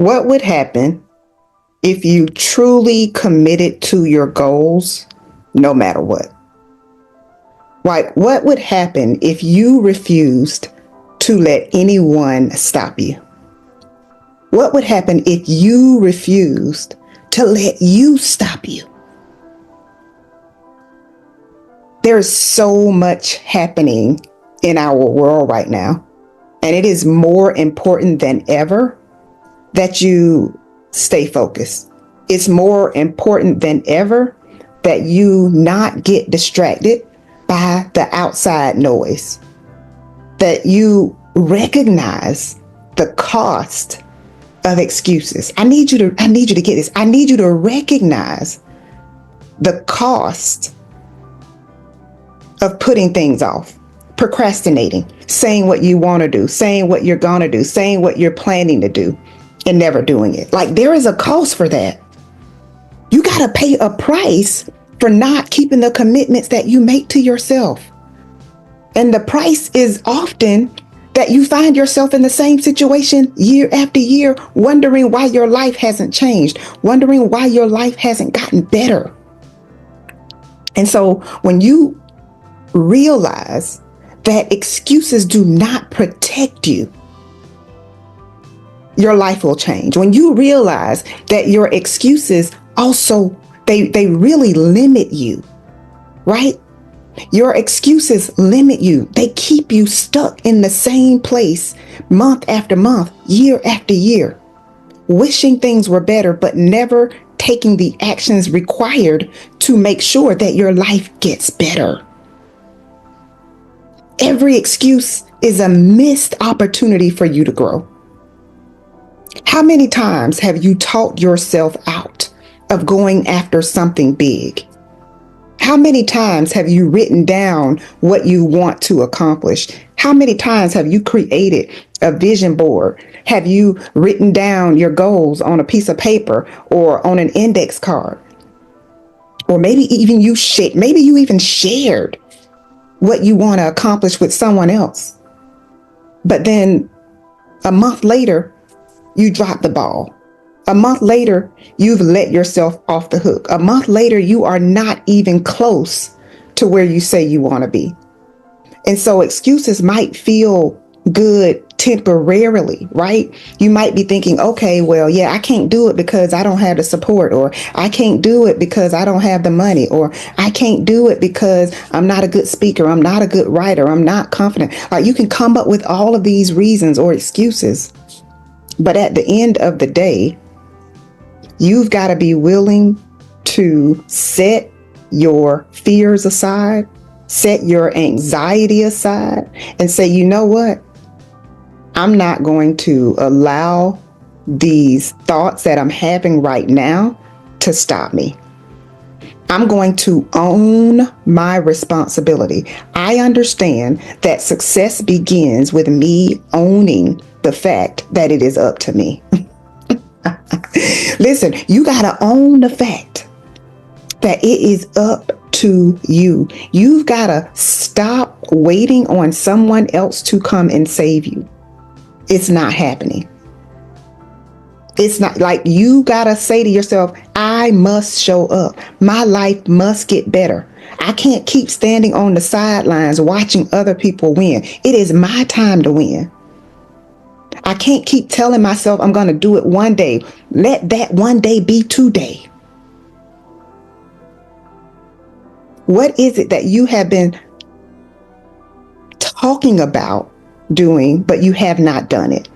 What would happen if you truly committed to your goals no matter what? Like, what would happen if you refused to let anyone stop you? What would happen if you refused to let you stop you? There's so much happening in our world right now, and it is more important than ever that you stay focused. It's more important than ever that you not get distracted by the outside noise, that you recognize the cost of excuses. I need you to get this. I need you to recognize the cost of putting things off, procrastinating, saying what you want to do, saying what you're going to do, saying what you're planning to do, and never doing it. Like, there is a cost for that. You got to pay a price for not keeping the commitments that you make to yourself. And the price is often that you find yourself in the same situation year after year, wondering why your life hasn't changed, wondering why your life hasn't gotten better. And so when you realize that excuses do not protect you, your life will change. When you realize that your excuses also, they really limit you, right? Your excuses limit you. They keep you stuck in the same place month after month, year after year, wishing things were better, but never taking the actions required to make sure that your life gets better. Every excuse is a missed opportunity for you to grow. How many times have you talked yourself out of going after something big? How many times have you written down what you want to accomplish? How many times have you created a vision board? Have you written down your goals on a piece of paper or on an index card? Or maybe even you even shared what you want to accomplish with someone else. But then a month later, you drop the ball. A month later, you've let yourself off the hook. A month later, you are not even close to where you say you want to be. And so excuses might feel good temporarily, right? You might be thinking, okay, well, yeah, I can't do it because I don't have the support, or I can't do it because I don't have the money, or I can't do it because I'm not a good speaker, I'm not a good writer, I'm not confident. Like, you can come up with all of these reasons or excuses. But at the end of the day, you've got to be willing to set your fears aside, set your anxiety aside, and say, you know what? I'm not going to allow these thoughts that I'm having right now to stop me. I'm going to own my responsibility. I understand that success begins with me owning the fact that it is up to me. Listen, you got to own the fact that it is up to you. You've got to stop waiting on someone else to come and save you. It's not happening. It's not, like, you got to say to yourself, I must show up. My life must get better. I can't keep standing on the sidelines watching other people win. It is my time to win. I can't keep telling myself I'm going to do it one day. Let that one day be today. What is it that you have been talking about doing, but you have not done it?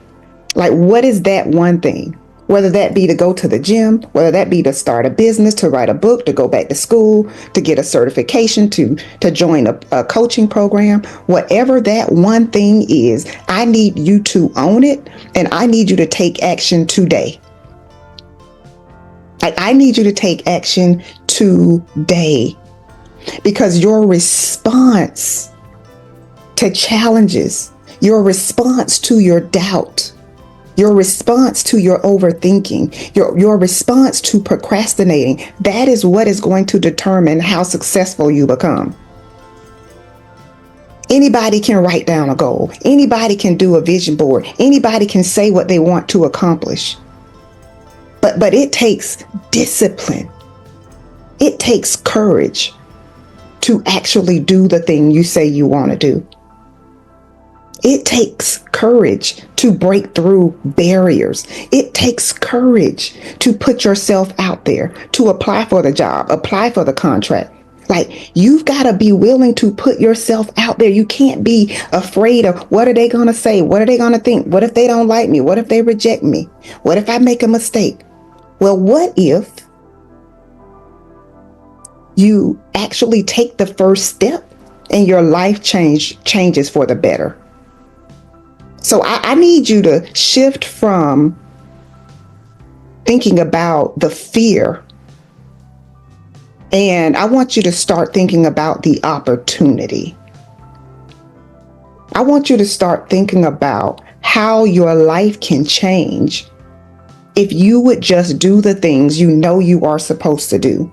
Like, what is that one thing? Whether that be to go to the gym, whether that be to start a business, to write a book, to go back to school, to get a certification, to join a coaching program, whatever that one thing is, I need you to own it, and I need you to take action today. I need you to take action today, because your response to challenges, your response to your doubt, your response to your overthinking, your response to procrastinating, that is what is going to determine how successful you become. Anybody can write down a goal. Anybody can do a vision board. Anybody can say what they want to accomplish. But it takes discipline. It takes courage to actually do the thing you say you want to do. It takes courage to break through barriers. It takes courage to put yourself out there, to apply for the job, apply for the contract. Like, you've got to be willing to put yourself out there. You can't be afraid of what are they going to say? What are they going to think? What if they don't like me? What if they reject me? What if I make a mistake? Well, what if you actually take the first step and your life changes for the better? So I need you to shift from thinking about the fear, and I want you to start thinking about the opportunity. I want you to start thinking about how your life can change if you would just do the things you know you are supposed to do.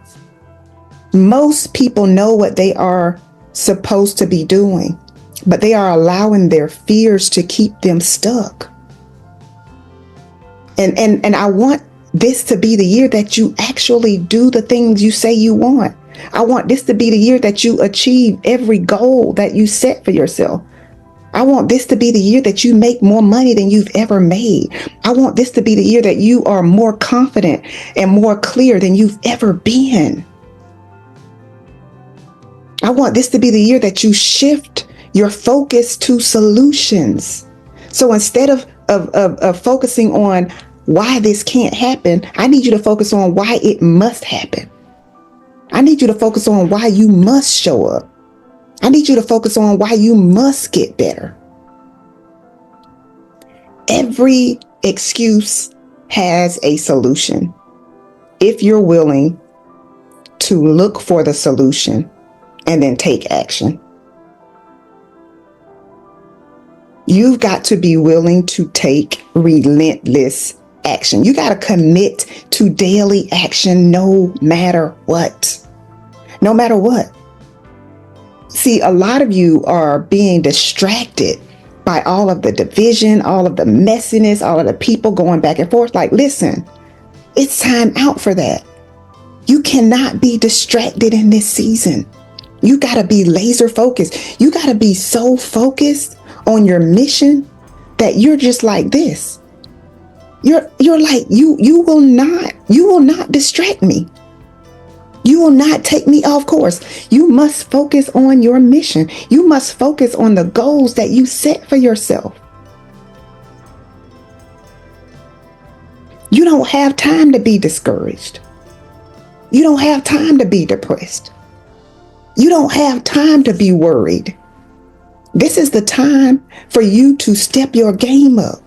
Most people know what they are supposed to be doing, but they are allowing their fears to keep them stuck. And I want this to be the year that you actually do the things you say you want. I want this to be the year that you achieve every goal that you set for yourself. I want this to be the year that you make more money than you've ever made. I want this to be the year that you are more confident and more clear than you've ever been. I want this to be the year that you shift your focus to solutions. So instead of focusing on why this can't happen, I need you to focus on why it must happen. I need you to focus on why you must show up. I need you to focus on why you must get better. Every excuse has a solution if you're willing to look for the solution and then take action. You've got to be willing to take relentless action. You got to commit to daily action no matter what. No matter what. See, a lot of you are being distracted by all of the division, all of the messiness, all of the people going back and forth. Like, listen, it's time out for that. You cannot be distracted in this season. You got to be laser focused. You got to be so focused on your mission that you're just like this. You're like, you will not distract me. You will not take me off course. You must focus on your mission. You must focus on the goals that you set for yourself. You don't have time to be discouraged. You don't have time to be depressed. You don't have time to be worried. This is the time for you to step your game up.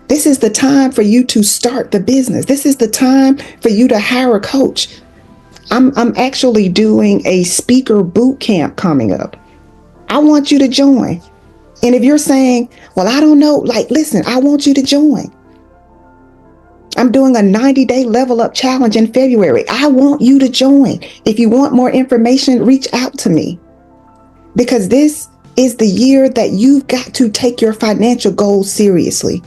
This is the time for you to start the business. This is the time for you to hire a coach. I'm actually doing a speaker boot camp coming up. I want you to join. And if you're saying, well, I don't know, like, listen, I want you to join. I'm doing a 90-day level up challenge in February. I want you to join. If you want more information, reach out to me, because this is the year that you've got to take your financial goals seriously.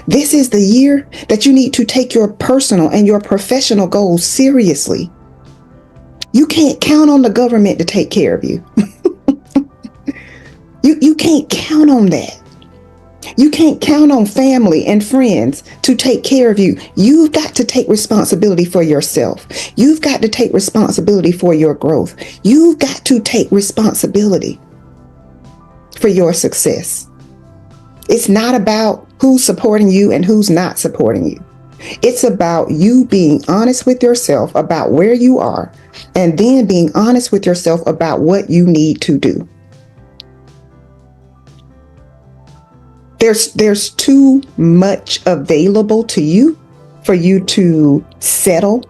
This is the year that you need to take your personal and your professional goals seriously. You can't count on the government to take care of you. You can't count on that. You can't count on family and friends to take care of you. You've got to take responsibility for yourself. You've got to take responsibility for your growth. You've got to take responsibility for your success. It's not about who's supporting you and who's not supporting you. It's about you being honest with yourself about where you are, and then being honest with yourself about what you need to do. There's too much available to you for you to settle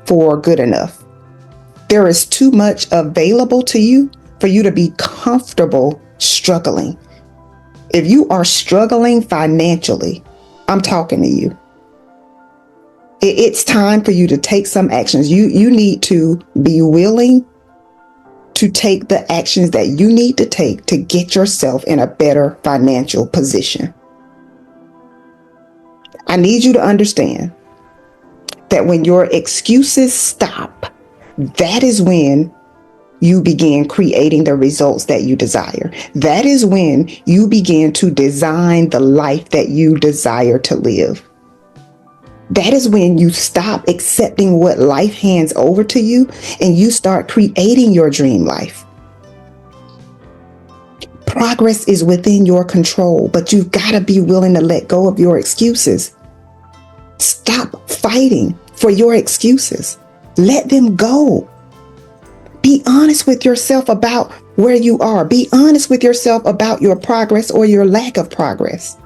for good enough. There is too much available to you for you to be comfortable struggling. If you are struggling financially, I'm talking to you. It's time for you to take some actions. You need to be willing to take the actions that you need to take to get yourself in a better financial position. I need you to understand that when your excuses stop, that is when you begin creating the results that you desire. That is when you begin to design the life that you desire to live. That is when you stop accepting what life hands over to you and you start creating your dream life. Progress is within your control, but you've got to be willing to let go of your excuses. Stop fighting for your excuses. Let them go. Be honest with yourself about where you are. Be honest with yourself about your progress or your lack of progress.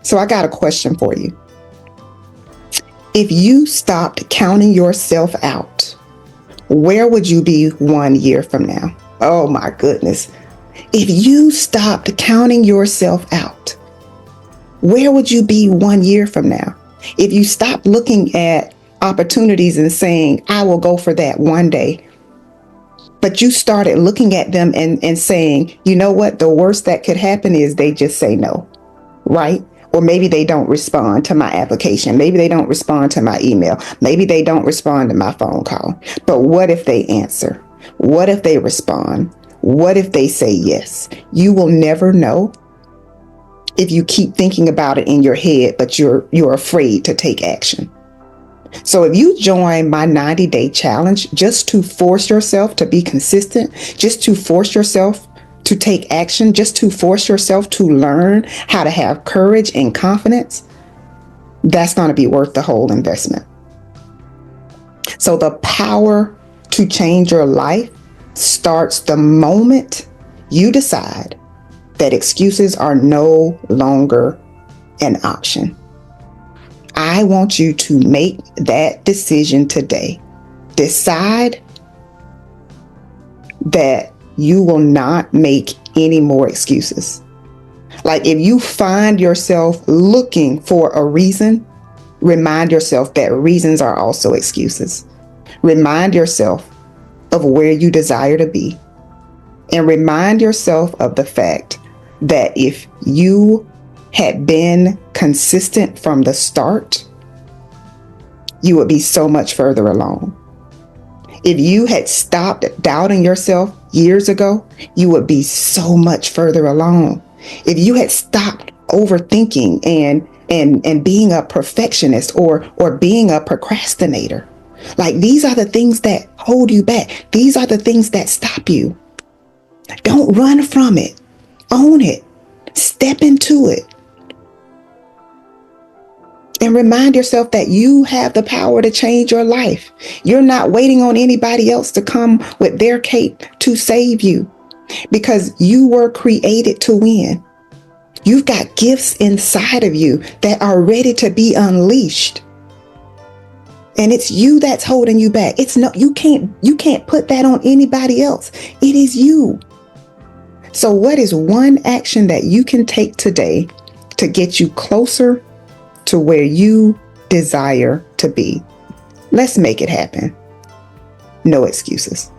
So I got a question for you. If you stopped counting yourself out, where would you be 1 year from now? Oh my goodness. If you stopped counting yourself out, where would you be 1 year from now? If you stopped looking at opportunities and saying, I will go for that one day, but you started looking at them and saying, you know what? The worst that could happen is they just say no, right? Or maybe they don't respond to my application. Maybe they don't respond to my email. Maybe they don't respond to my phone call. But what if they answer? What if they respond? What if they say yes? You will never know if you keep thinking about it in your head, but you're afraid to take action. So if you join my 90-day challenge just to force yourself to be consistent, just to force yourself to take action, just to force yourself to learn how to have courage and confidence, that's going to be worth the whole investment. So the power to change your life starts the moment you decide that excuses are no longer an option. I want you to make that decision today. Decide that you will not make any more excuses. Like if you find yourself looking for a reason, remind yourself that reasons are also excuses. Remind yourself of where you desire to be. And remind yourself of the fact that if you had been consistent from the start, you would be so much further along. If you had stopped doubting yourself years ago, you would be so much further along. If you had stopped overthinking and being a perfectionist or being a procrastinator, like these are the things that hold you back. These are the things that stop you. Don't run from it. Own it. Step into it. And remind yourself that you have the power to change your life. You're not waiting on anybody else to come with their cape to save you, because you were created to win. You've got gifts inside of you that are ready to be unleashed. And it's you that's holding you back. You can't put that on anybody else. It is you. So what is one action that you can take today to get you closer to where you desire to be? Let's make it happen. No excuses.